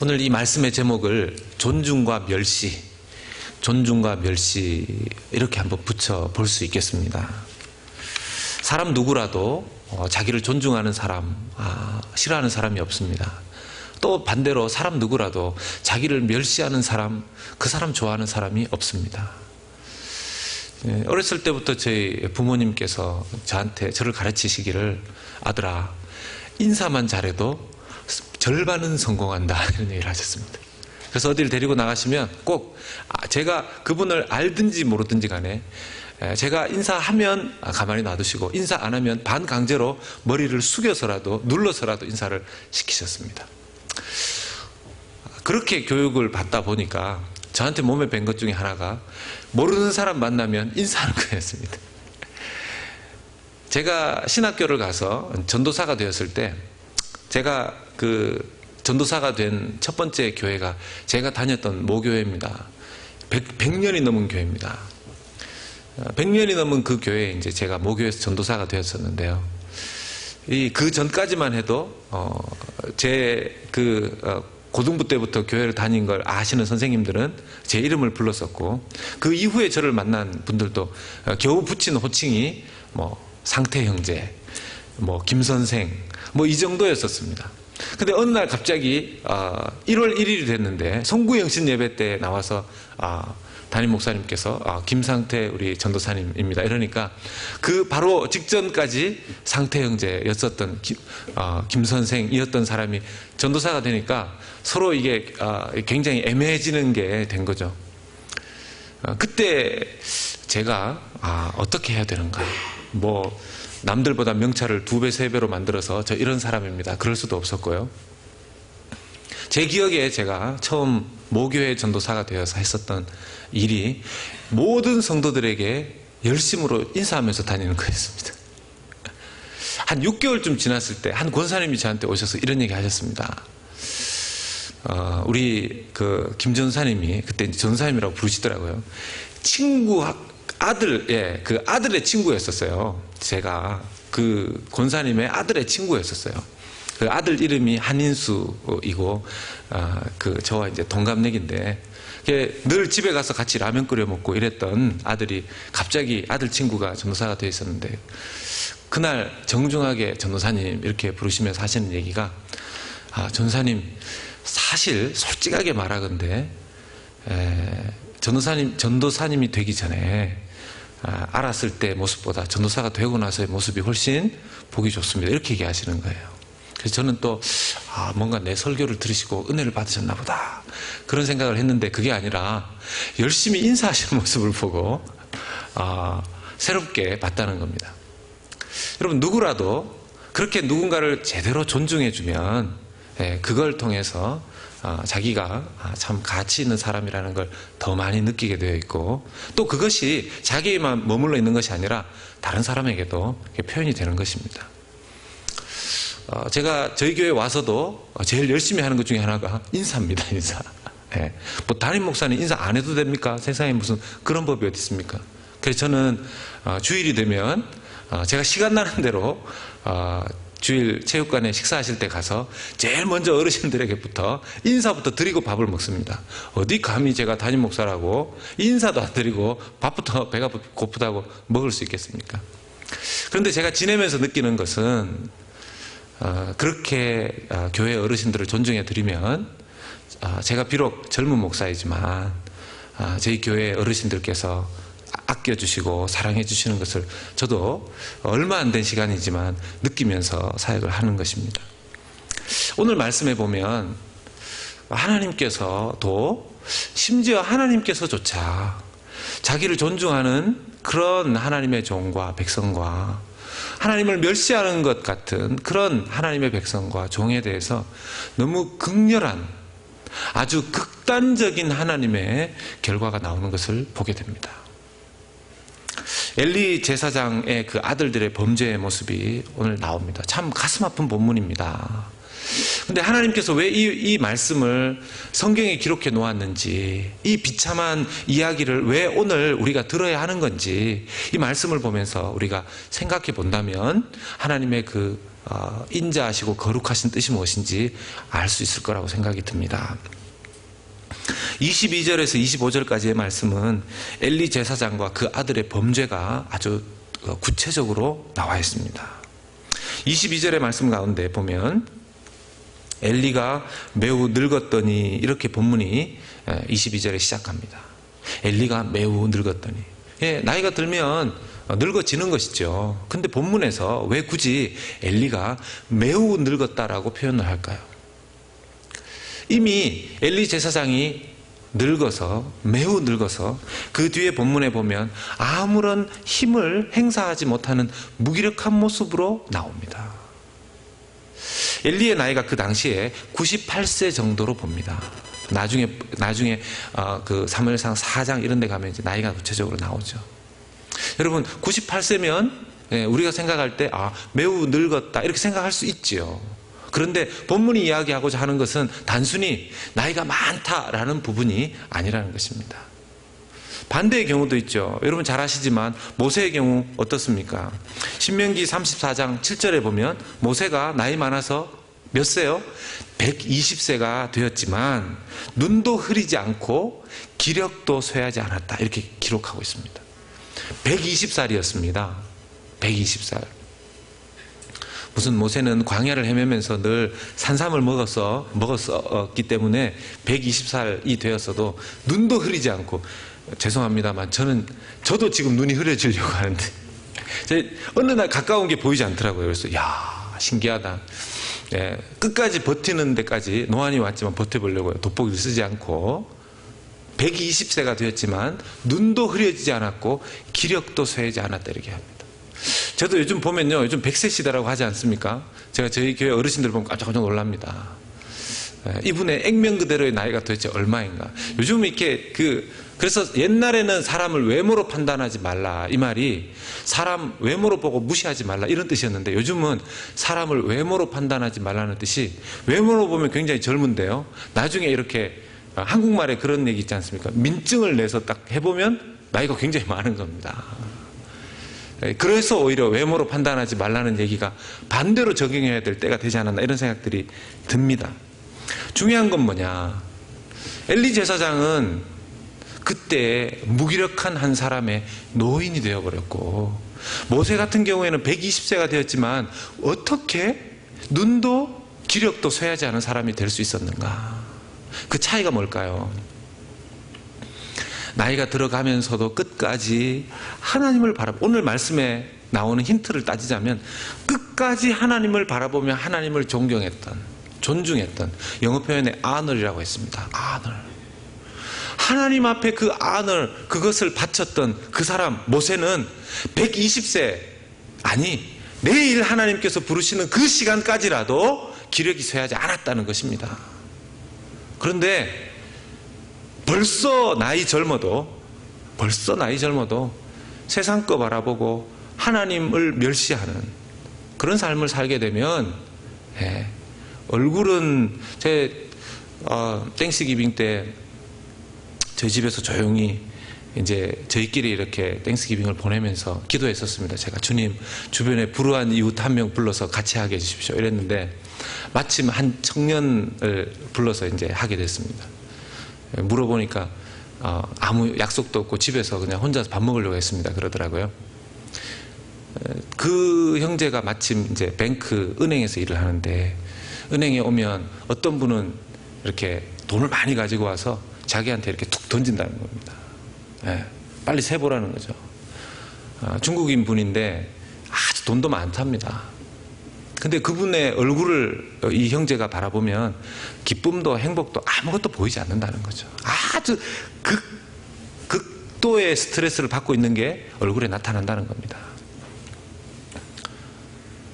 오늘 이 말씀의 제목을 존중과 멸시, 존중과 멸시 이렇게 한번 붙여 볼 수 있겠습니다. 사람 누구라도 자기를 존중하는 사람, 싫어하는 사람이 없습니다. 또 반대로 사람 누구라도 자기를 멸시하는 사람, 그 사람 좋아하는 사람이 없습니다. 어렸을 때부터 저희 부모님께서 저를 가르치시기를, 아들아, 인사만 잘해도 절반은 성공한다, 이런 얘기를 하셨습니다. 그래서 어디를 데리고 나가시면 꼭 제가 그분을 알든지 모르든지 간에 제가 인사하면 가만히 놔두시고, 인사 안 하면 반강제로 머리를 숙여서라도 눌러서라도 인사를 시키셨습니다. 그렇게 교육을 받다 보니까 저한테 몸에 밴 것 중에 하나가 모르는 사람 만나면 인사하는 거였습니다. 제가 신학교를 가서 전도사가 되었을 때, 제가 그 전도사가 된 첫 번째 교회가 제가 다녔던 모교회입니다. 100년이 넘은 교회입니다. 100년이 넘은 그 교회에 이제 제가 모교에서 전도사가 되었었는데요. 그 전까지만 해도 고등부 때부터 교회를 다닌 걸 아시는 선생님들은 제 이름을 불렀었고, 그 이후에 저를 만난 분들도 겨우 붙인 호칭이 상태 형제, 김선생, 이 정도였었습니다. 근데 어느 날 갑자기 1월 1일이 됐는데 성구영신 예배 때 나와서 담임 목사님께서 김상태 우리 전도사님입니다, 이러니까 그 바로 직전까지 상태 형제였었던 김선생이었던 사람이 전도사가 되니까 서로 이게 굉장히 애매해지는 게 된 거죠. 그때 제가 어떻게 해야 되는가, 남들보다 명찰을 2배, 3배로 만들어서 저 이런 사람입니다, 그럴 수도 없었고요. 제 기억에 제가 처음 모교회 전도사가 되어서 했었던 일이 모든 성도들에게 열심으로 인사하면서 다니는 거였습니다. 한 6개월쯤 지났을 때 한 권사님이 저한테 오셔서 이런 얘기 하셨습니다. 우리 김 전사님이, 그때 전사님이라고 부르시더라고요. 그 아들의 친구였었어요. 제가 그 권사님의 아들의 친구였었어요. 그 아들 이름이 한인수이고, 저와 이제 동갑내기인데, 늘 집에 가서 같이 라면 끓여 먹고 이랬던 아들이 갑자기 아들 친구가 전도사가 되어 있었는데, 그날 정중하게 전도사님 이렇게 부르시면서 하시는 얘기가, 전도사님, 사실 솔직하게 말하건대 전도사님이 되기 전에 알았을 때 모습보다 전도사가 되고 나서의 모습이 훨씬 보기 좋습니다, 이렇게 얘기하시는 거예요. 그래서 저는 또 뭔가 내 설교를 들으시고 은혜를 받으셨나 보다, 그런 생각을 했는데, 그게 아니라 열심히 인사하시는 모습을 보고 새롭게 봤다는 겁니다. 여러분, 누구라도 그렇게 누군가를 제대로 존중해주면 그걸 통해서 자기가 참 가치 있는 사람이라는 걸 더 많이 느끼게 되어 있고, 또 그것이 자기에만 머물러 있는 것이 아니라 다른 사람에게도 표현이 되는 것입니다. 제가 저희 교회에 와서도 제일 열심히 하는 것 중에 하나가 인사입니다, 인사. 담임 목사님 인사 안 해도 됩니까? 세상에 무슨 그런 법이 어디 있습니까? 그래서 저는 주일이 되면 제가 시간 나는 대로 주일 체육관에 식사하실 때 가서 제일 먼저 어르신들에게부터 인사부터 드리고 밥을 먹습니다. 어디 감히 제가 담임 목사라고 인사도 안 드리고 밥부터 배가 고프다고 먹을 수 있겠습니까? 그런데 제가 지내면서 느끼는 것은, 그렇게 교회 어르신들을 존중해 드리면, 제가 비록 젊은 목사이지만 저희 교회 어르신들께서 아껴주시고 사랑해주시는 것을 저도 얼마 안 된 시간이지만 느끼면서 사역을 하는 것입니다. 오늘 말씀에 보면 하나님께서도, 심지어 하나님께서조차 자기를 존중하는 그런 하나님의 종과 백성과, 하나님을 멸시하는 것 같은 그런 하나님의 백성과 종에 대해서 너무 극렬한, 아주 극단적인 하나님의 결과가 나오는 것을 보게 됩니다. 엘리 제사장의 그 아들들의 범죄의 모습이 오늘 나옵니다. 참 가슴 아픈 본문입니다. 근데 하나님께서 왜 이 말씀을 성경에 기록해 놓았는지, 이 비참한 이야기를 왜 오늘 우리가 들어야 하는 건지, 이 말씀을 보면서 우리가 생각해 본다면 하나님의 그 인자하시고 거룩하신 뜻이 무엇인지 알 수 있을 거라고 생각이 듭니다. 22절에서 25절까지의 말씀은 엘리 제사장과 그 아들의 범죄가 아주 구체적으로 나와 있습니다. 22절의 말씀 가운데 보면 엘리가 매우 늙었더니 이렇게 본문이 22절에 시작합니다. 엘리가 매우 늙었더니, 나이가 들면 늙어지는 것이죠. 근데 본문에서 왜 굳이 엘리가 매우 늙었다라고 표현을 할까요? 이미 엘리 제사장이 늙어서, 매우 늙어서 그 뒤에 본문에 보면 아무런 힘을 행사하지 못하는 무기력한 모습으로 나옵니다. 엘리의 나이가 그 당시에 98세 정도로 봅니다. 나중에 그 사무엘상 4장 이런 데 가면 이제 나이가 구체적으로 나오죠. 여러분, 98세면 우리가 생각할 때 매우 늙었다 이렇게 생각할 수 있지요. 그런데 본문이 이야기하고자 하는 것은 단순히 나이가 많다라는 부분이 아니라는 것입니다. 반대의 경우도 있죠. 여러분 잘 아시지만 모세의 경우 어떻습니까? 신명기 34장 7절에 보면 모세가 나이 많아서 몇 세요? 120세가 되었지만 눈도 흐리지 않고 기력도 쇠하지 않았다 이렇게 기록하고 있습니다. 120살이었습니다. 120살. 무슨 모세는 광야를 헤매면서 늘 산삼을 먹었기 때문에 120살이 되었어도 눈도 흐리지 않고, 죄송합니다만 저도 지금 눈이 흐려지려고 하는데 어느 날 가까운 게 보이지 않더라고요. 그래서 신기하다. 끝까지 버티는 데까지 노안이 왔지만 버텨보려고요. 돋보기를 쓰지 않고 120세가 되었지만 눈도 흐려지지 않았고 기력도 쇠하지 않았다 이렇게 합니다. 저도 요즘 보면요, 요즘 100세 시대라고 하지 않습니까? 제가 저희 교회 어르신들 보면 깜짝깜짝 놀랍니다. 이분의 액면 그대로의 나이가 도대체 얼마인가? 요즘 이렇게 그래서 옛날에는 사람을 외모로 판단하지 말라 이 말이 사람 외모로 보고 무시하지 말라 이런 뜻이었는데, 요즘은 사람을 외모로 판단하지 말라는 뜻이 외모로 보면 굉장히 젊은데요, 나중에 이렇게 한국말에 그런 얘기 있지 않습니까? 민증을 내서 딱 해보면 나이가 굉장히 많은 겁니다. 그래서 오히려 외모로 판단하지 말라는 얘기가 반대로 적용해야 될 때가 되지 않았나 이런 생각들이 듭니다. 중요한 건 뭐냐, 엘리 제사장은 그때 무기력한 한 사람의 노인이 되어버렸고, 모세 같은 경우에는 120세가 되었지만 어떻게 눈도 기력도 쇠하지 않은 사람이 될 수 있었는가? 그 차이가 뭘까요? 나이가 들어가면서도 끝까지 하나님을 오늘 말씀에 나오는 힌트를 따지자면 끝까지 하나님을 바라보며 하나님을 존중했던, 영어 표현에 honor이라고 했습니다. honor. 하나님 앞에 그 honor, 그것을 바쳤던 그 사람 모세는 120세, 내일 하나님께서 부르시는 그 시간까지라도 기력이 쇠하지 않았다는 것입니다. 그런데 벌써 나이 젊어도 세상 거 바라보고 하나님을 멸시하는 그런 삶을 살게 되면, 얼굴은 땡스기빙 때 저희 집에서 조용히 이제 저희끼리 이렇게 땡스기빙을 보내면서 기도했었습니다. 제가 주님, 주변에 불우한 이웃 한 명 불러서 같이 하게 해주십시오 이랬는데, 마침 한 청년을 불러서 이제 하게 됐습니다. 물어보니까 아무 약속도 없고 집에서 그냥 혼자서 밥 먹으려고 했습니다 그러더라고요. 그 형제가 마침 이제 은행에서 일을 하는데, 은행에 오면 어떤 분은 이렇게 돈을 많이 가지고 와서 자기한테 이렇게 툭 던진다는 겁니다. 빨리 세보라는 거죠. 중국인 분인데 아주 돈도 많답니다. 근데 그분의 얼굴을 이 형제가 바라보면 기쁨도 행복도 아무것도 보이지 않는다는 거죠. 아주 극도의 스트레스를 받고 있는 게 얼굴에 나타난다는 겁니다.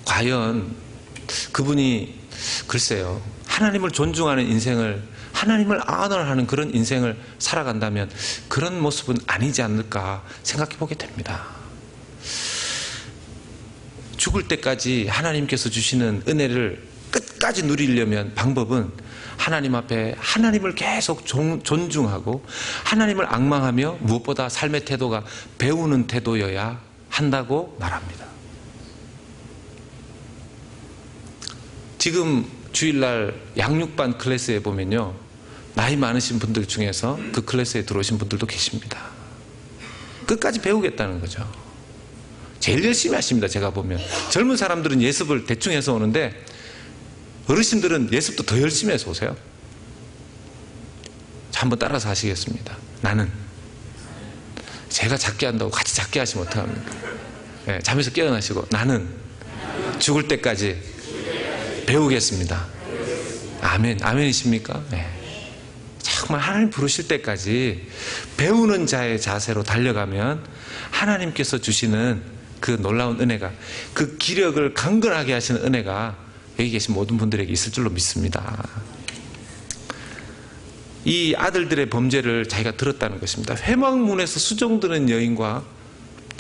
과연 그분이 글쎄요, 하나님을 존중하는 인생을, 하나님을 아너하는 그런 인생을 살아간다면 그런 모습은 아니지 않을까 생각해 보게 됩니다. 죽을 때까지 하나님께서 주시는 은혜를 끝까지 누리려면 방법은 하나님 앞에 하나님을 계속 존중하고 하나님을 앙망하며 무엇보다 삶의 태도가 배우는 태도여야 한다고 말합니다. 지금 주일날 양육반 클래스에 보면요, 나이 많으신 분들 중에서 그 클래스에 들어오신 분들도 계십니다. 끝까지 배우겠다는 거죠. 제일 열심히 하십니다. 제가 보면 젊은 사람들은 예습을 대충 해서 오는데 어르신들은 예습도 더 열심히 해서 오세요. 자, 한번 따라서 하시겠습니다. 나는 제가 작게 한다고 같이 작게 하시면 어떡합니까? 네, 잠에서 깨어나시고 나는 죽을 때까지 배우겠습니다. 아멘. 아멘이십니까? 네. 정말 하나님 부르실 때까지 배우는 자의 자세로 달려가면 하나님께서 주시는 그 놀라운 은혜가, 그 기력을 강건하게 하시는 은혜가 여기 계신 모든 분들에게 있을 줄로 믿습니다. 이 아들들의 범죄를 자기가 들었다는 것입니다. 회막문에서 수종드는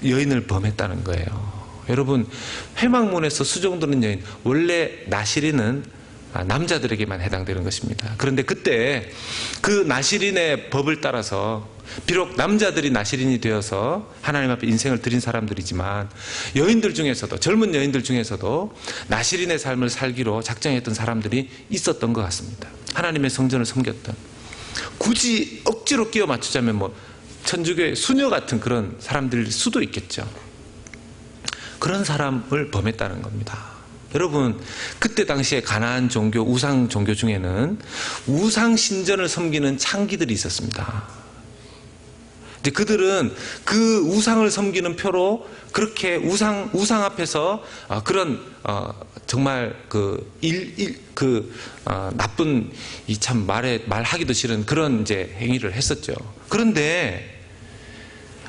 여인을 범했다는 거예요. 여러분, 회막문에서 수종드는 여인, 원래 나시린은 남자들에게만 해당되는 것입니다. 그런데 그때 그 나시린의 법을 따라서 비록 남자들이 나시린이 되어서 하나님 앞에 인생을 드린 사람들이지만 여인들 중에서도, 젊은 여인들 중에서도 나시린의 삶을 살기로 작정했던 사람들이 있었던 것 같습니다. 하나님의 성전을 섬겼던, 굳이 억지로 끼워 맞추자면 뭐 천주교의 수녀 같은 그런 사람들일 수도 있겠죠. 그런 사람을 범했다는 겁니다. 여러분, 그때 당시에 가나안 종교, 우상 종교 중에는 우상 신전을 섬기는 창기들이 있었습니다. 이제 그들은 그 우상을 섬기는 표로 그렇게 우상 앞에서 그런 정말 나쁜, 이 참 말하기도 싫은 그런 이제 행위를 했었죠. 그런데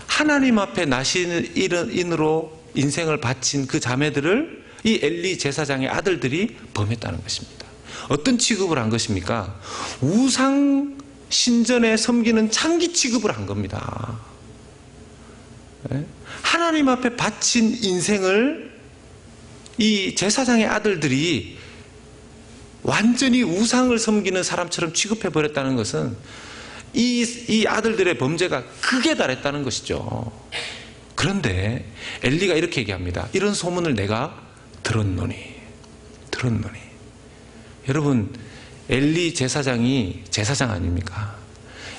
하나님 앞에 나시인으로 인생을 바친 그 자매들을 이 엘리 제사장의 아들들이 범했다는 것입니다. 어떤 취급을 한 것입니까? 우상 신전에 섬기는 창기 취급을 한 겁니다. 하나님 앞에 바친 인생을 이 제사장의 아들들이 완전히 우상을 섬기는 사람처럼 취급해버렸다는 것은 이 아들들의 범죄가 극에 달했다는 것이죠. 그런데 엘리가 이렇게 얘기합니다. 이런 소문을 내가 들었노니. 여러분, 엘리 제사장이 제사장 아닙니까?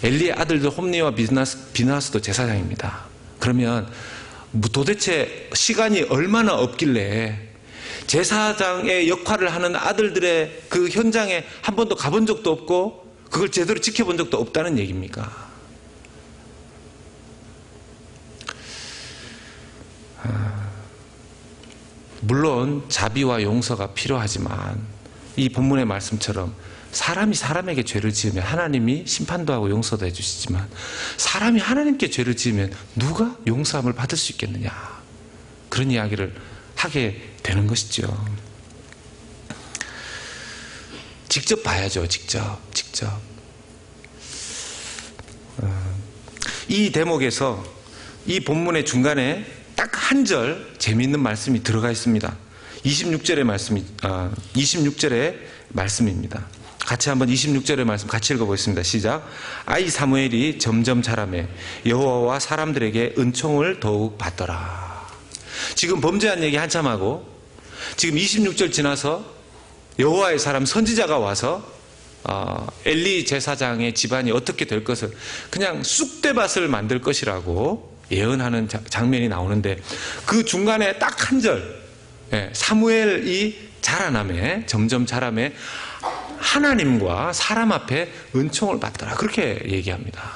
엘리의 아들들 홈리와 비나스도 제사장입니다. 그러면 도대체 시간이 얼마나 없길래 제사장의 역할을 하는 아들들의 그 현장에 한 번도 가본 적도 없고 그걸 제대로 지켜본 적도 없다는 얘기입니까? 물론 자비와 용서가 필요하지만 이 본문의 말씀처럼 사람이 사람에게 죄를 지으면 하나님이 심판도 하고 용서도 해주시지만 사람이 하나님께 죄를 지으면 누가 용서함을 받을 수 있겠느냐, 그런 이야기를 하게 되는 것이죠. 직접 봐야죠. 직접. 이 대목에서 이 본문의 중간에 딱 한 절 재미있는 말씀이 들어가 있습니다. 26절의 말씀입니다. 같이 한번 26절의 말씀 같이 읽어보겠습니다. 시작. 아이 사무엘이 점점 자라매 여호와와 사람들에게 은총을 더욱 받더라. 지금 범죄한 얘기 한참 하고 지금 26절 지나서 여호와의 사람 선지자가 와서 엘리 제사장의 집안이 어떻게 될 것을, 그냥 쑥대밭을 만들 것이라고 예언하는 장면이 나오는데 그 중간에 딱 한 절, 사무엘이 자라나매, 점점 자라매 하나님과 사람 앞에 은총을 받더라, 그렇게 얘기합니다.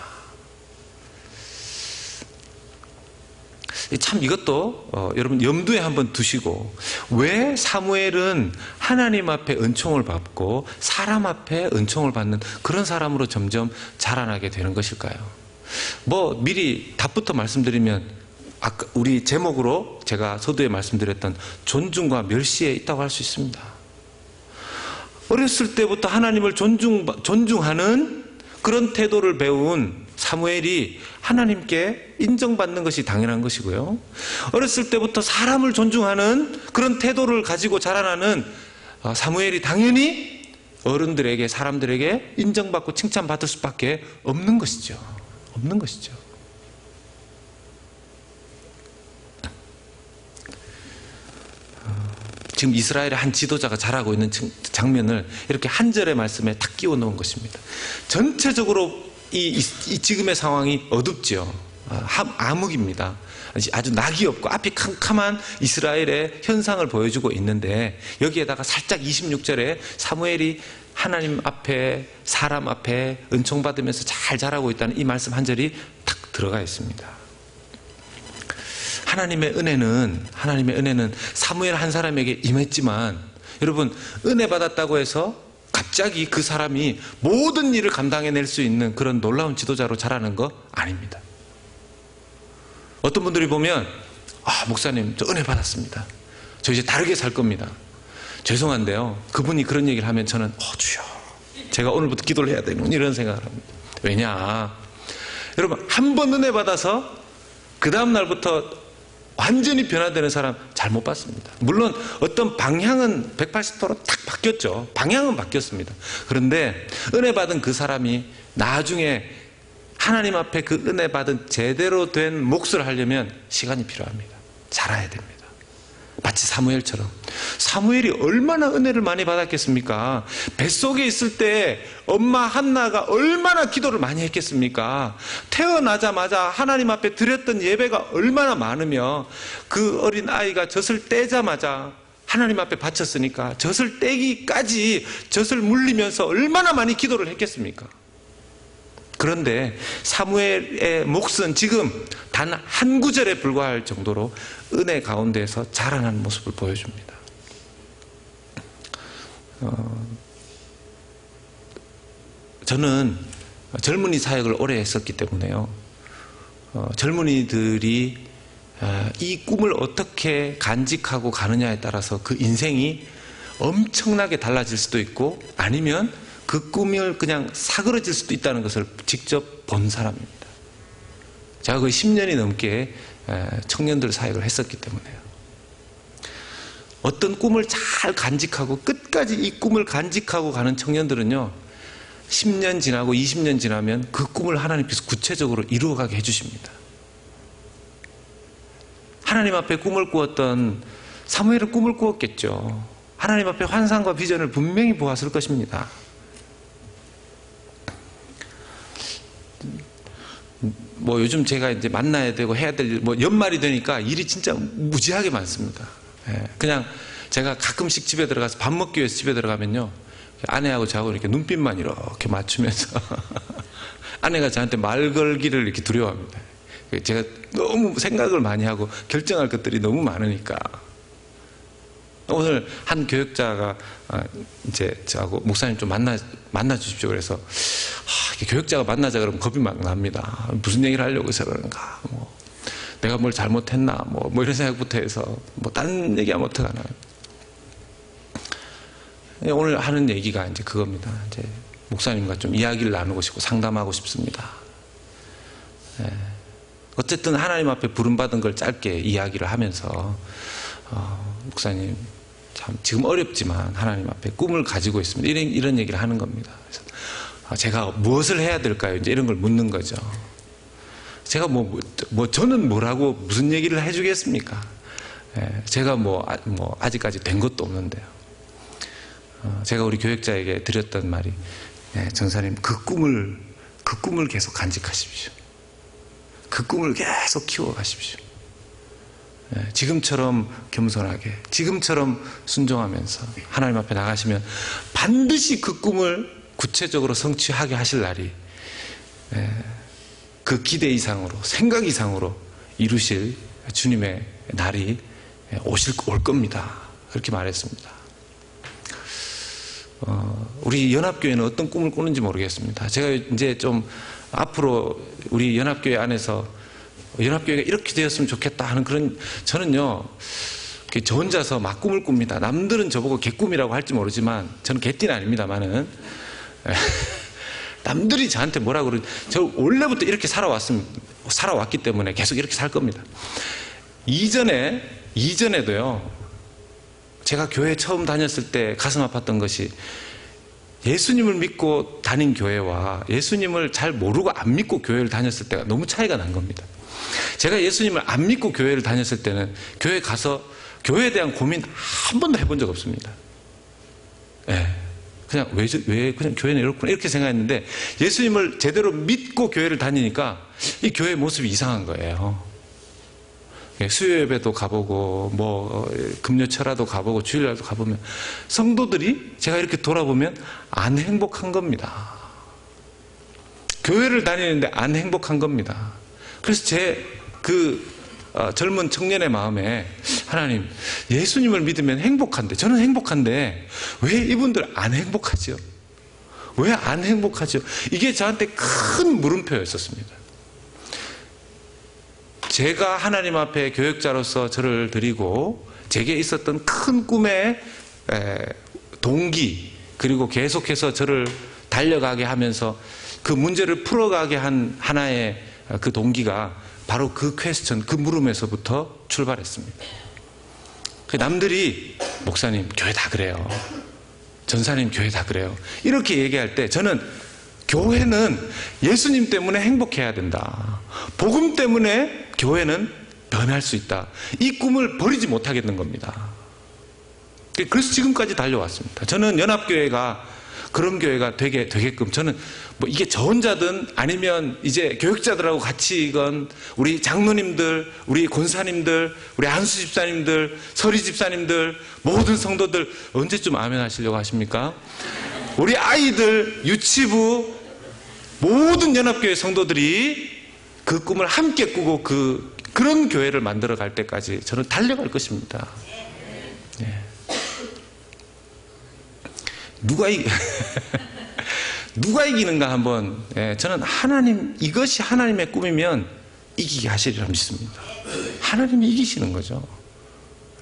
참 이것도 여러분 염두에 한번 두시고, 왜 사무엘은 하나님 앞에 은총을 받고 사람 앞에 은총을 받는 그런 사람으로 점점 자라나게 되는 것일까요? 뭐 미리 답부터 말씀드리면 아까 우리 제목으로 제가 서두에 말씀드렸던 존중과 멸시에 있다고 할 수 있습니다. 어렸을 때부터 하나님을 존중하는 그런 태도를 배운 사무엘이 하나님께 인정받는 것이 당연한 것이고요, 어렸을 때부터 사람을 존중하는 그런 태도를 가지고 자라나는 사무엘이 당연히 어른들에게, 사람들에게 인정받고 칭찬받을 수밖에 없는 것이죠. 지금 이스라엘의 한 지도자가 잘하고 있는 장면을 이렇게 한 절의 말씀에 탁 끼워 놓은 것입니다. 전체적으로 이 지금의 상황이 어둡죠. 암흑입니다. 아주 낙이 없고 앞이 캄캄한 이스라엘의 현상을 보여주고 있는데, 여기에다가 살짝 26절에 사무엘이 하나님 앞에 사람 앞에 은총받으면서 잘 자라고 있다는 이 말씀 한 절이 탁 들어가 있습니다. 하나님의 은혜는 사무엘 한 사람에게 임했지만, 여러분, 은혜 받았다고 해서 갑자기 그 사람이 모든 일을 감당해낼 수 있는 그런 놀라운 지도자로 자라는 거 아닙니다. 어떤 분들이 보면, 목사님, 저 은혜 받았습니다. 저 이제 다르게 살 겁니다. 죄송한데요, 그분이 그런 얘기를 하면 저는 주여, 제가 오늘부터 기도를 해야 되는 이런 생각을 합니다. 왜냐, 여러분, 한 번 은혜 받아서 그 다음 날부터 완전히 변화되는 사람 잘 못 봤습니다. 물론 어떤 방향은 180도로 딱 바뀌었죠. 방향은 바뀌었습니다. 그런데 은혜 받은 그 사람이 나중에 하나님 앞에 그 은혜 받은 제대로 된 몫을 하려면 시간이 필요합니다. 자라야 됩니다. 마치 사무엘처럼. 사무엘이 얼마나 은혜를 많이 받았겠습니까? 뱃속에 있을 때 엄마 한나가 얼마나 기도를 많이 했겠습니까? 태어나자마자 하나님 앞에 드렸던 예배가 얼마나 많으며, 그 어린 아이가 젖을 떼자마자 하나님 앞에 바쳤으니까 젖을 떼기까지 젖을 물리면서 얼마나 많이 기도를 했겠습니까? 그런데 사무엘의 몫은 지금 단 한 구절에 불과할 정도로 은혜 가운데에서 자라나는 모습을 보여줍니다. 저는 젊은이 사역을 오래 했었기 때문에요, 젊은이들이 이 꿈을 어떻게 간직하고 가느냐에 따라서 그 인생이 엄청나게 달라질 수도 있고, 아니면 그 꿈을 그냥 사그러질 수도 있다는 것을 직접 본 사람입니다. 제가 거의 10년이 넘게 청년들 사역을 했었기 때문에요. 어떤 꿈을 잘 간직하고 끝까지 이 꿈을 간직하고 가는 청년들은요, 10년 지나고 20년 지나면 그 꿈을 하나님께서 구체적으로 이루어가게 해주십니다. 하나님 앞에 꿈을 꾸었던 사무엘은 꿈을 꾸었겠죠. 하나님 앞에 환상과 비전을 분명히 보았을 것입니다. 요즘 제가 이제 만나야 되고 해야 될 일, 연말이 되니까 일이 진짜 무지하게 많습니다. 그냥 제가 가끔씩 집에 들어가서 밥 먹기 위해서 집에 들어가면요, 아내하고 저하고 이렇게 눈빛만 이렇게 맞추면서 아내가 저한테 말 걸기를 이렇게 두려워합니다. 제가 너무 생각을 많이 하고 결정할 것들이 너무 많으니까. 오늘 한 교역자가 이제 저하고 목사님 좀 만나 주십시오. 그래서 교역자가 만나자 그러면 겁이 막 납니다. 무슨 얘기를 하려고 해서 그런가, 내가 뭘 잘못했나, 이런 생각부터 해서 다른 얘기하면 어떡하나. 오늘 하는 얘기가 이제 그겁니다. 이제 목사님과 좀 이야기를 나누고 싶고 상담하고 싶습니다. 어쨌든 하나님 앞에 부름받은 걸 짧게 이야기를 하면서, 목사님 참 지금 어렵지만 하나님 앞에 꿈을 가지고 있습니다. 이런 얘기를 하는 겁니다. 그래서 제가 무엇을 해야 될까요? 이제 이런 걸 묻는 거죠. 제가 저는 뭐라고 무슨 얘기를 해주겠습니까? 제가 아직까지 된 것도 없는데요. 제가 우리 교역자에게 드렸던 말이, 전사님, 그 꿈을 계속 간직하십시오. 그 꿈을 계속 키워가십시오. 지금처럼 겸손하게, 지금처럼 순종하면서 하나님 앞에 나가시면 반드시 그 꿈을 구체적으로 성취하게 하실 날이, 그 기대 이상으로, 생각 이상으로 이루실 주님의 날이 올 겁니다. 그렇게 말했습니다. 우리 연합교회는 어떤 꿈을 꾸는지 모르겠습니다. 제가 이제 좀 앞으로 우리 연합교회 안에서 연합교회가 이렇게 되었으면 좋겠다 하는 그런, 저는요, 저 혼자서 막 꿈을 꿉니다. 남들은 저보고 개꿈이라고 할지 모르지만 저는 개띠는 아닙니다만은 남들이 저한테 뭐라 그러지, 저 원래부터 이렇게 살아왔기 때문에 계속 이렇게 살 겁니다. 이전에도요, 제가 교회 처음 다녔을 때 가슴 아팠던 것이, 예수님을 믿고 다닌 교회와 예수님을 잘 모르고 안 믿고 교회를 다녔을 때가 너무 차이가 난 겁니다. 제가 예수님을 안 믿고 교회를 다녔을 때는 교회 가서 교회에 대한 고민 한 번도 해본 적 없습니다. 예. 그냥 왜 그냥 교회는 이렇구나 이렇게 생각했는데 예수님을 제대로 믿고 교회를 다니니까 이 교회 모습이 이상한 거예요. 수요 예배도 가보고 뭐 금요철화도 가보고 주일날도 가보면 성도들이 제가 이렇게 돌아보면 안 행복한 겁니다. 교회를 다니는데 안 행복한 겁니다. 그래서 제 젊은 청년의 마음에 하나님, 예수님을 믿으면 행복한데, 저는 행복한데 왜 이분들 안 행복하죠? 왜 안 행복하죠? 이게 저한테 큰 물음표였었습니다. 제가 하나님 앞에 교역자로서 저를 드리고 제게 있었던 큰 꿈의 동기, 그리고 계속해서 저를 달려가게 하면서 그 문제를 풀어가게 한 하나의 그 동기가 바로 그 퀘스천, 그 물음에서부터 출발했습니다. 남들이 목사님 교회 다 그래요, 전사님 교회 다 그래요, 이렇게 얘기할 때 저는 교회는 예수님 때문에 행복해야 된다, 복음 때문에 교회는 변할 수 있다, 이 꿈을 버리지 못하겠는 겁니다. 그래서 지금까지 달려왔습니다. 저는 연합교회가 그런 교회가 되게끔, 저는 뭐 이게 저 혼자든 아니면 이제 교육자들하고 같이건 우리 장로님들, 우리 권사님들, 우리 안수 집사님들, 서리 집사님들, 모든 성도들 언제쯤 아멘 하시려고 하십니까? 우리 아이들, 유치부, 모든 연합교회 성도들이 그 꿈을 함께 꾸고 그런 교회를 만들어 갈 때까지 저는 달려갈 것입니다. 예. 누가 이기는가 한번, 저는 이것이 하나님의 꿈이면 이기게 하시리라 믿습니다. 하나님이 이기시는 거죠.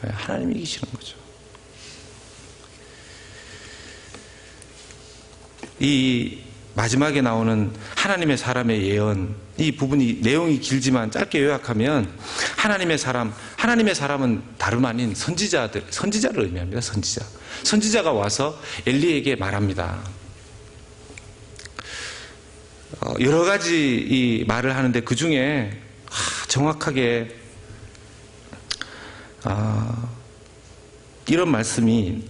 하나님이 이기시는 거죠. 이 마지막에 나오는 하나님의 사람의 예언, 이 부분이 내용이 길지만 짧게 요약하면 하나님의 사람은 다름 아닌 선지자를 의미합니다. 선지자가 와서 엘리에게 말합니다. 여러 가지 이 말을 하는데 그 중에 정확하게 이런 말씀이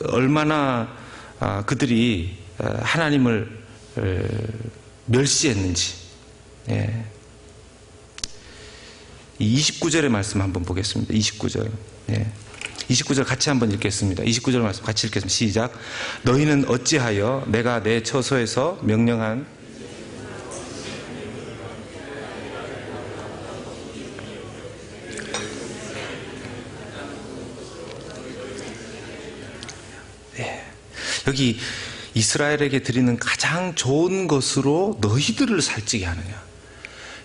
얼마나 그들이 하나님을 멸시했는지, 이 29절의 말씀 한번 보겠습니다. 29절. 29절 같이 한번 읽겠습니다. 29절 말씀 같이 읽겠습니다. 시작. 너희는 어찌하여 내가 내 처소에서 명령한 여기 이스라엘에게 드리는 가장 좋은 것으로 너희들을 살찌게 하느냐.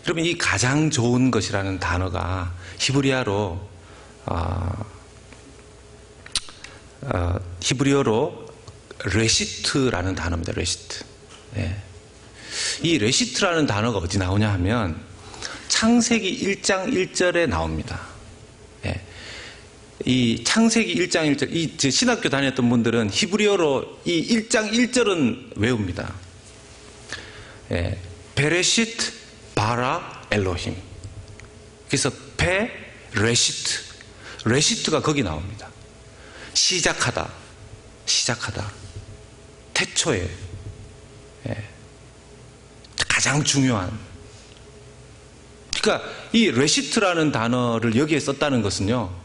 여러분, 이 가장 좋은 것이라는 단어가 히브리어로 레시트라는 단어입니다. 레시트. 이 레시트라는 단어가 어디 나오냐 하면 창세기 1장 1절에 나옵니다. 이 창세기 1장 1절, 이 신학교 다녔던 분들은 히브리어로 이 1장 1절은 외웁니다. 베레시트 바라 엘로힘. 그래서 레시트가 거기 나옵니다. 시작하다. 태초에 가장 중요한. 그러니까 이 레시트라는 단어를 여기에 썼다는 것은요,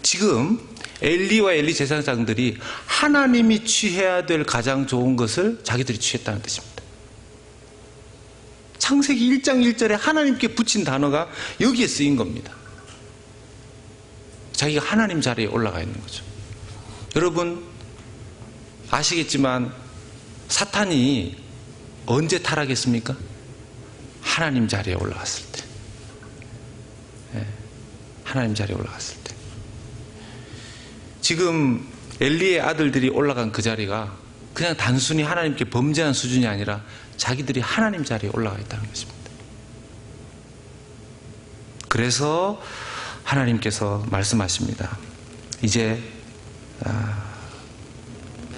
지금 엘리와 엘리 제사장들이 하나님이 취해야 될 가장 좋은 것을 자기들이 취했다는 뜻입니다. 창세기 1장 1절에 하나님께 붙인 단어가 여기에 쓰인 겁니다. 자기가 하나님 자리에 올라가 있는 거죠. 여러분 아시겠지만 사탄이 언제 타락했습니까? 하나님 자리에 올라갔을 때. 하나님 자리에 올라갔을 때. 지금 엘리의 아들들이 올라간 그 자리가 그냥 단순히 하나님께 범죄한 수준이 아니라 자기들이 하나님 자리에 올라가 있다는 것입니다. 그래서 하나님께서 말씀하십니다. 이제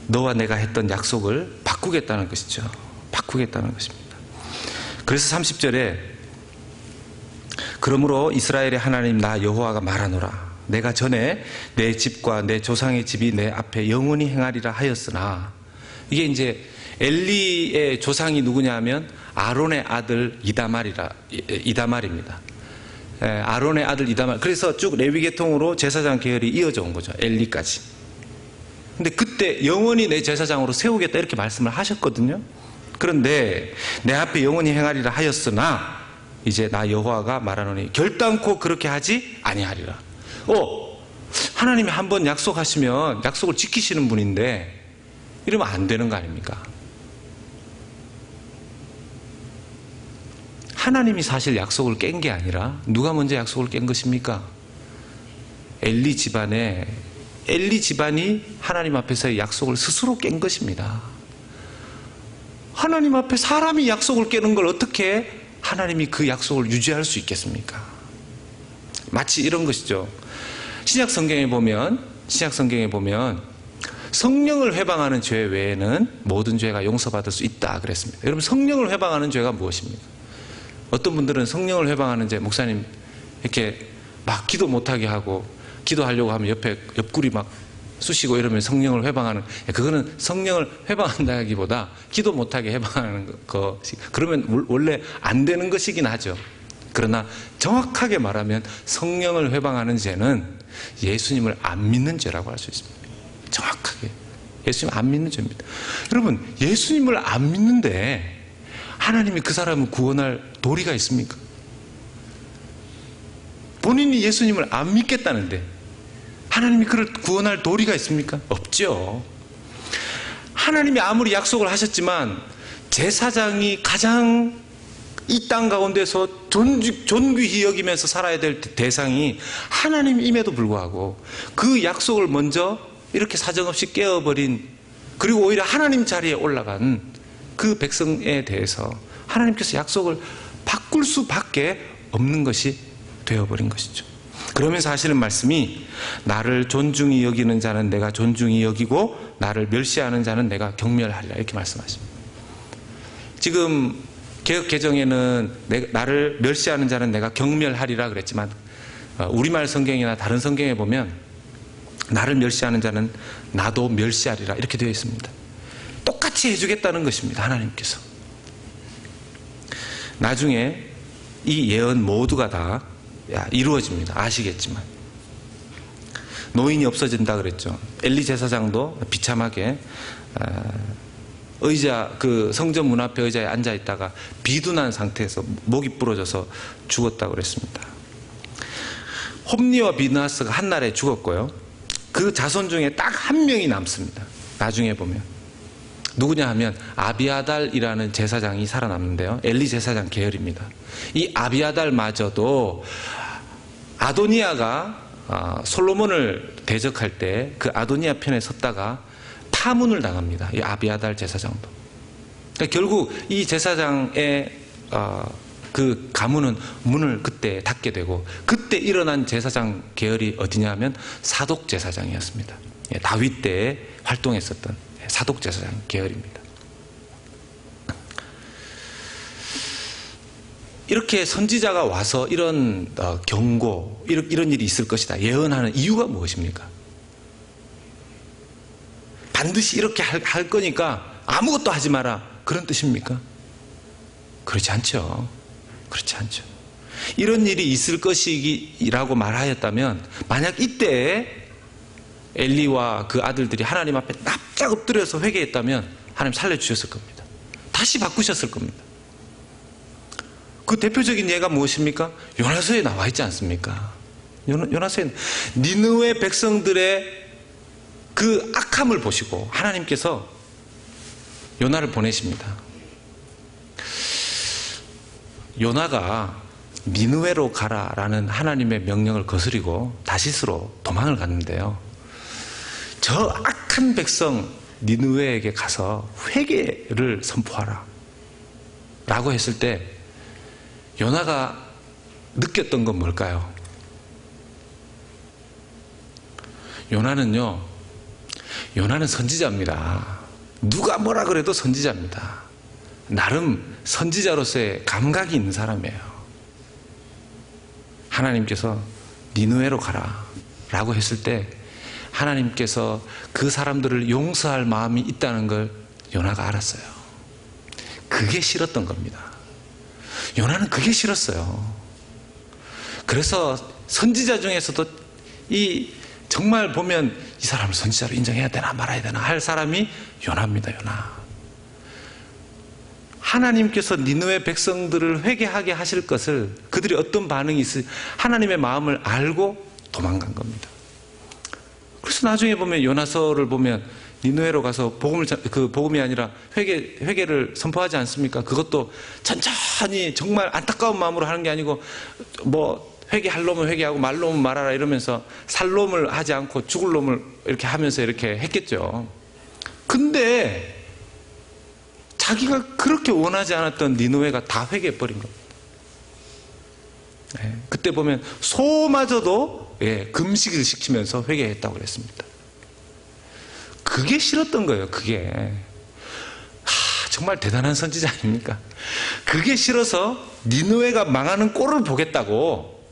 너와 내가 했던 약속을 바꾸겠다는 것이죠. 바꾸겠다는 것입니다. 그래서 30절에 그러므로 이스라엘의 하나님 나 여호와가 말하노라. 내가 전에 내 집과 내 조상의 집이 내 앞에 영원히 행하리라 하였으나, 이게 이제 엘리의 조상이 누구냐 하면 아론의 아들 이다말입니다. 아론의 아들 이다말. 그래서 쭉 레위 계통으로 제사장 계열이 이어져 온 거죠. 엘리까지. 근데 그때 영원히 내 제사장으로 세우겠다 이렇게 말씀을 하셨거든요. 그런데 내 앞에 영원히 행하리라 하였으나 이제 나 여호와가 말하노니 결단코 그렇게 하지 아니하리라. 하나님이 한번 약속하시면 약속을 지키시는 분인데 이러면 안 되는 거 아닙니까? 하나님이 사실 약속을 깬 게 아니라 누가 먼저 약속을 깬 것입니까? 엘리 집안이 하나님 앞에서의 약속을 스스로 깬 것입니다. 하나님 앞에 사람이 약속을 깨는 걸 어떻게 하나님이 그 약속을 유지할 수 있겠습니까? 마치 이런 것이죠. 신약 성경에 보면 성령을 회방하는 죄 외에는 모든 죄가 용서받을 수 있다 그랬습니다. 여러분, 성령을 회방하는 죄가 무엇입니까? 어떤 분들은 성령을 회방하는 죄, 목사님 이렇게 막 기도 못하게 하고 기도하려고 하면 옆에 옆구리 막 쑤시고 이러면 성령을 회방하는, 그거는 성령을 회방한다기보다 기도 못하게 회방하는 것이, 그러면 원래 안 되는 것이긴 하죠. 그러나 정확하게 말하면 성령을 회방하는 죄는 예수님을 안 믿는 죄라고 할 수 있습니다. 정확하게 예수님 안 믿는 죄입니다. 여러분, 예수님을 안 믿는데 하나님이 그 사람을 구원할 도리가 있습니까? 본인이 예수님을 안 믿겠다는데 하나님이 그를 구원할 도리가 있습니까? 없죠. 하나님이 아무리 약속을 하셨지만 제사장이 가장 이 땅 가운데서 존귀히 여기면서 살아야 될 대상이 하나님임에도 불구하고 그 약속을 먼저 이렇게 사정없이 깨어버린, 그리고 오히려 하나님 자리에 올라간 그 백성에 대해서 하나님께서 약속을 바꿀 수밖에 없는 것이 되어버린 것이죠. 그러면서 하시는 말씀이 나를 존중히 여기는 자는 내가 존중히 여기고 나를 멸시하는 자는 내가 경멸하리라, 이렇게 말씀하십니다. 지금 개역 개정에는 나를 멸시하는 자는 내가 경멸하리라 그랬지만 우리말 성경이나 다른 성경에 보면 나를 멸시하는 자는 나도 멸시하리라 이렇게 되어 있습니다. 똑같이 해주겠다는 것입니다. 하나님께서. 나중에 이 예언 모두가 다 이루어집니다. 아시겠지만 노인이 없어진다 그랬죠. 엘리 제사장도 비참하게 그 성전 문 앞에 의자에 앉아 있다가 비둔한 상태에서 목이 부러져서 죽었다고 그랬습니다. 홈리와 비느하스가 한 날에 죽었고요. 그 자손 중에 딱 한 명이 남습니다. 나중에 보면 누구냐 하면 아비아달이라는 제사장이 살아남는데요. 엘리 제사장 계열입니다. 이 아비아달마저도 아도니아가 솔로몬을 대적할 때 그 아도니아 편에 섰다가 파문을 당합니다. 이 아비아달 제사장도. 그러니까 결국 이 제사장의 그 가문은 문을 그때 닫게 되고, 그때 일어난 제사장 계열이 어디냐 하면 사독 제사장이었습니다. 다윗 때에 활동했었던 사독 제사장 계열입니다. 이렇게 선지자가 와서 이런 경고, 이런 일이 있을 것이다 예언하는 이유가 무엇입니까? 반드시 이렇게 할 거니까 아무것도 하지 마라, 그런 뜻입니까? 그렇지 않죠. 그렇지 않죠. 이런 일이 있을 것이라고 말하였다면 만약 이때 엘리와 그 아들들이 하나님 앞에 납작 엎드려서 회개했다면 하나님 살려주셨을 겁니다. 다시 바꾸셨을 겁니다. 그 대표적인 예가 무엇입니까? 요나서에 나와 있지 않습니까? 요나서에 니느웨 백성들의 그 악함을 보시고 하나님께서 요나를 보내십니다. 요나가 니느웨로 가라라는 하나님의 명령을 거스리고 다시스로 도망을 갔는데요. 저 악한 백성 니느웨에게 가서 회개를 선포하라 라고 했을 때 요나가 느꼈던 건 뭘까요? 요나는 선지자입니다. 누가 뭐라 그래도 선지자입니다. 나름 선지자로서의 감각이 있는 사람이에요. 하나님께서 니느웨로 가라. 라고 했을 때 하나님께서 그 사람들을 용서할 마음이 있다는 걸 요나가 알았어요. 그게 싫었던 겁니다. 요나는 그게 싫었어요. 그래서 선지자 중에서도 정말 보면 이 사람을 선지자로 인정해야 되나 말아야 되나 할 사람이 요나입니다. 요나. 하나님께서 니느웨 백성들을 회개하게 하실 것을 그들이 어떤 반응이 있을 하나님의 마음을 알고 도망간 겁니다. 그래서 나중에 보면 요나서를 보면 니느웨로 가서 복음이 아니라 회개를 선포하지 않습니까? 그것도 천천히 정말 안타까운 마음으로 하는 게 아니고 뭐 회개할 놈은 회개하고 말 놈은 말하라 이러면서 살 놈을 하지 않고 죽을 놈을 이렇게 하면서 이렇게 했겠죠. 근데 자기가 그렇게 원하지 않았던 니느웨가 다 회개해버린 겁니다. 그때 보면 소마저도 금식을 시키면서 회개했다고 그랬습니다. 그게 싫었던 거예요. 그게 정말 대단한 선지자 아닙니까? 그게 싫어서 니느웨가 망하는 꼴을 보겠다고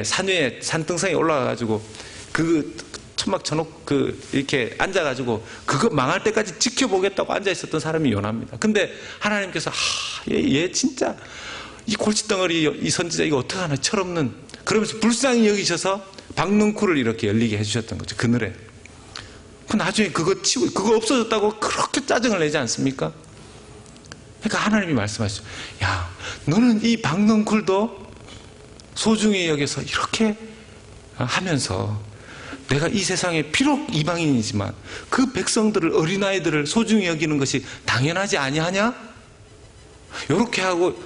산 위에 산등성에 올라가가지고 천막 쳐놓고 이렇게 앉아가지고 그거 망할 때까지 지켜보겠다고 앉아 있었던 사람이 요나입니다. 근데 하나님께서 얘 진짜 이 골칫덩어리 이 선지자 이거 어떡하나 철없는 그러면서 불쌍히 여기셔서 박넝쿨을 이렇게 열리게 해주셨던 거죠. 그늘에. 나중에 그거 없어졌다고 그렇게 짜증을 내지 않습니까? 그러니까 하나님이 말씀하시죠. 야, 너는 이 박넝쿨도 소중히 여겨서 이렇게 하면서 내가 이 세상에 비록 이방인이지만 그 백성들을 어린아이들을 소중히 여기는 것이 당연하지 아니하냐? 이렇게 하고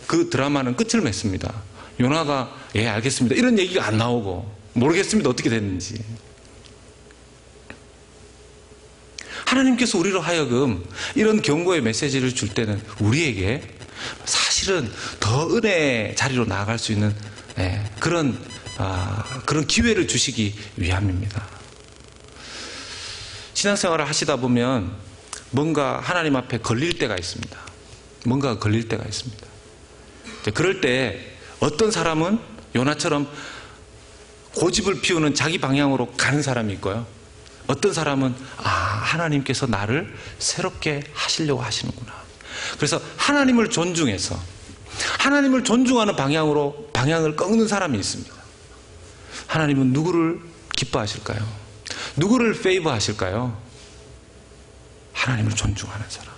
그 드라마는 끝을 맺습니다. 요나가 알겠습니다. 이런 얘기가 안 나오고 모르겠습니다. 어떻게 됐는지. 하나님께서 우리로 하여금 이런 경고의 메시지를 줄 때는 우리에게 사실은 더 은혜의 자리로 나아갈 수 있는 그런 기회를 주시기 위함입니다. 신앙생활을 하시다 보면 뭔가 하나님 앞에 걸릴 때가 있습니다. 뭔가 걸릴 때가 있습니다. 그럴 때 어떤 사람은 요나처럼 고집을 피우는 자기 방향으로 가는 사람이 있고요. 어떤 사람은 하나님께서 나를 새롭게 하시려고 하시는구나. 그래서 하나님을 존중해서 하나님을 존중하는 방향을 꺾는 사람이 있습니다. 하나님은 누구를 기뻐하실까요? 누구를 페이버 하실까요? 하나님을 존중하는 사람.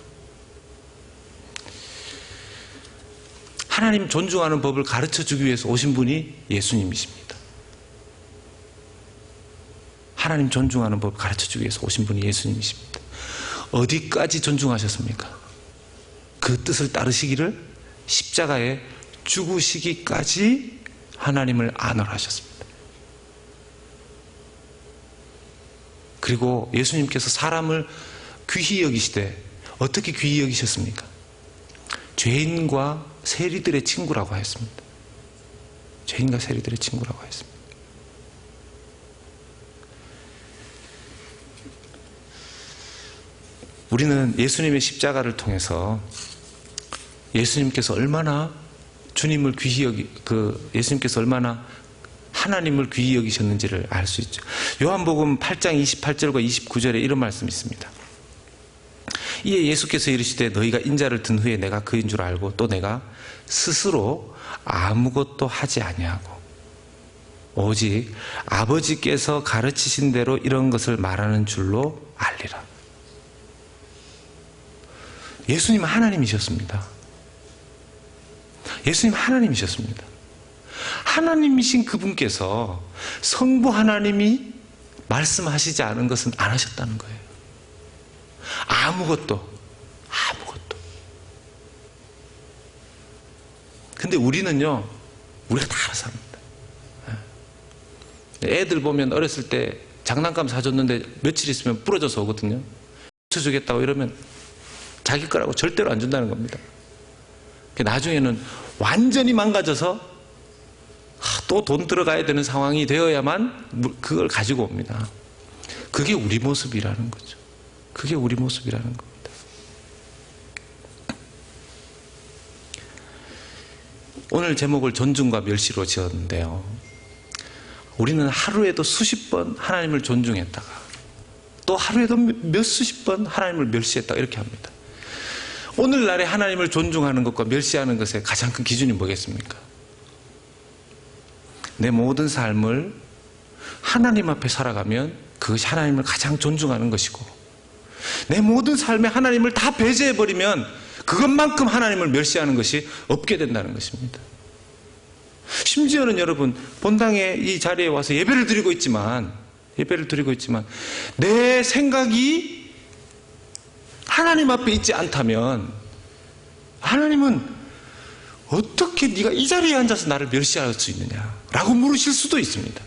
하나님 존중하는 법을 가르쳐주기 위해서 오신 분이 예수님이십니다. 하나님 존중하는 법을 가르쳐주기 위해서 오신 분이 예수님이십니다. 어디까지 존중하셨습니까? 그 뜻을 따르시기를 십자가에 죽으시기까지 하나님을 안월하셨습니다. 그리고 예수님께서 사람을 귀히 여기시되 어떻게 귀히 여기셨습니까? 죄인과 세리들의 친구라고 하였습니다. 죄인과 세리들의 친구라고 하였습니다. 우리는 예수님의 십자가를 통해서 예수님께서 얼마나 예수님께서 얼마나 하나님을 귀히 여기셨는지를 알 수 있죠. 요한복음 8장 28절과 29절에 이런 말씀이 있습니다. 이에 예수께서 이르시되 너희가 인자를 든 후에 내가 그인 줄 알고 또 내가 스스로 아무것도 하지 아니하고 오직 아버지께서 가르치신 대로 이런 것을 말하는 줄로 알리라. 예수님은 하나님이셨습니다. 예수님 하나님이셨습니다. 하나님이신 그분께서 성부 하나님이 말씀하시지 않은 것은 안 하셨다는 거예요. 아무것도. 근데 우리는요, 우리가 다 알아서 합니다. 애들 보면 어렸을 때 장난감 사줬는데 며칠 있으면 부러져서 오거든요. 고쳐주겠다고 이러면 자기 거라고 절대로 안 준다는 겁니다. 나중에는 완전히 망가져서 또 돈 들어가야 되는 상황이 되어야만 그걸 가지고 옵니다. 그게 우리 모습이라는 거죠. 그게 우리 모습이라는 겁니다. 오늘 제목을 존중과 멸시로 지었는데요. 우리는 하루에도 수십 번 하나님을 존중했다가 또 하루에도 몇 수십 번 하나님을 멸시했다가 이렇게 합니다. 오늘날에 하나님을 존중하는 것과 멸시하는 것의 가장 큰 기준이 뭐겠습니까? 내 모든 삶을 하나님 앞에 살아가면 그것이 하나님을 가장 존중하는 것이고, 내 모든 삶에 하나님을 다 배제해버리면 그것만큼 하나님을 멸시하는 것이 없게 된다는 것입니다. 심지어는 여러분, 본당의 이 자리에 와서 예배를 드리고 있지만 내 생각이 하나님 앞에 있지 않다면 하나님은 어떻게 네가 이 자리에 앉아서 나를 멸시할 수 있느냐라고 물으실 수도 있습니다.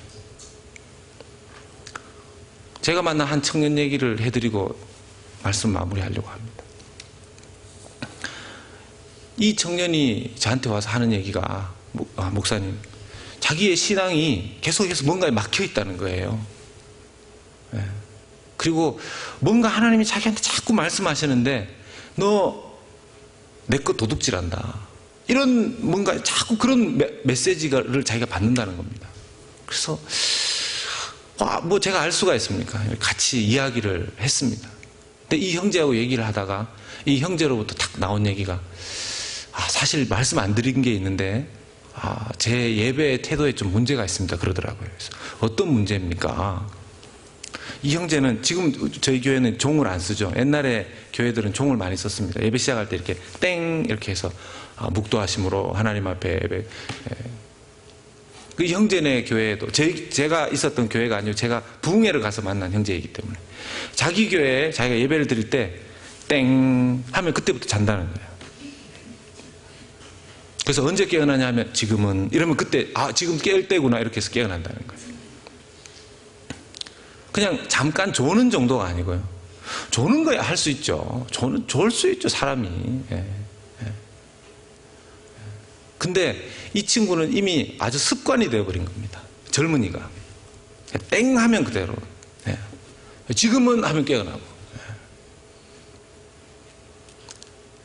제가 만난 한 청년 얘기를 해드리고 말씀 마무리하려고 합니다. 이 청년이 저한테 와서 하는 얘기가, 목사님, 자기의 신앙이 계속해서 뭔가에 막혀 있다는 거예요. 그리고 뭔가 하나님이 자기한테 자꾸 말씀하시는데 너 내 거 도둑질한다, 이런 뭔가 자꾸 그런 메시지를 자기가 받는다는 겁니다. 그래서 뭐 제가 알 수가 있습니까? 같이 이야기를 했습니다. 근데 이 형제하고 얘기를 하다가 이 형제로부터 탁 나온 얘기가, 사실 말씀 안 드린 게 있는데 제 예배 태도에 좀 문제가 있습니다, 그러더라고요. 그래서 어떤 문제입니까? 이 형제는, 지금 저희 교회는 종을 안 쓰죠. 옛날에 교회들은 종을 많이 썼습니다. 예배 시작할 때 이렇게 땡 이렇게 해서 묵도하심으로 하나님 앞에 예배. 그 형제네 교회에도, 제가 있었던 교회가 아니고 제가 부흥회를 가서 만난 형제이기 때문에 자기 교회에 자기가 예배를 드릴 때 땡 하면 그때부터 잔다는 거예요. 그래서 언제 깨어나냐 하면 지금은, 이러면 그때 지금 깨울 때구나 이렇게 해서 깨어난다는 거예요. 그냥 잠깐 조는 정도가 아니고요. 조는 거야 할 수 있죠. 졸 수 있죠, 사람이. 근데 이 친구는 이미 아주 습관이 되어버린 겁니다. 젊은이가. 땡 하면 그대로. 지금은 하면 깨어나고.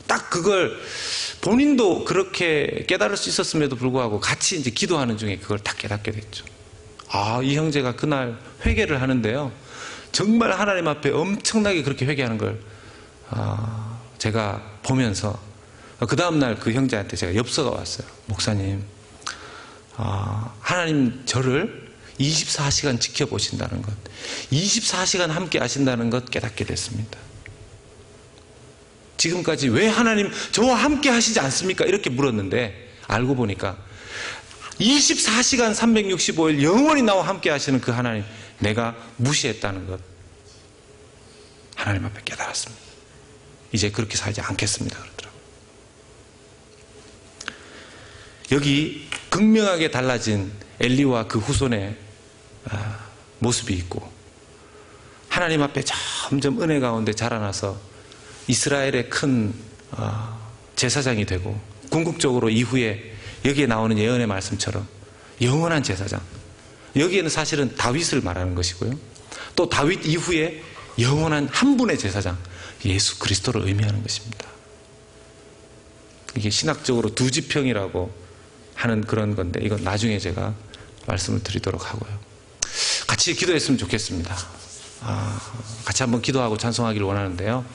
딱 그걸 본인도 그렇게 깨달을 수 있었음에도 불구하고 같이 이제 기도하는 중에 그걸 딱 깨닫게 됐죠. 이 형제가 그날 회개를 하는데요, 정말 하나님 앞에 엄청나게 그렇게 회개하는 걸 제가 보면서 그 다음날 그 형제한테 제가 엽서가 왔어요. 목사님, 하나님 저를 24시간 지켜보신다는 것, 24시간 함께 하신다는 것 깨닫게 됐습니다. 지금까지 왜 하나님 저와 함께 하시지 않습니까? 이렇게 물었는데 알고 보니까 24시간 365일 영원히 나와 함께 하시는 그 하나님, 내가 무시했다는 것 하나님 앞에 깨달았습니다. 이제 그렇게 살지 않겠습니다, 그러더라고요. 여기 극명하게 달라진 엘리와 그 후손의 모습이 있고, 하나님 앞에 점점 은혜 가운데 자라나서 이스라엘의 큰 제사장이 되고, 궁극적으로 이후에 여기에 나오는 예언의 말씀처럼 영원한 제사장, 여기에는 사실은 다윗을 말하는 것이고요, 또 다윗 이후에 영원한 한 분의 제사장 예수 그리스도를 의미하는 것입니다. 이게 신학적으로 두지평이라고 하는 그런 건데, 이건 나중에 제가 말씀을 드리도록 하고요. 같이 기도했으면 좋겠습니다. 같이 한번 기도하고 찬송하기를 원하는데요.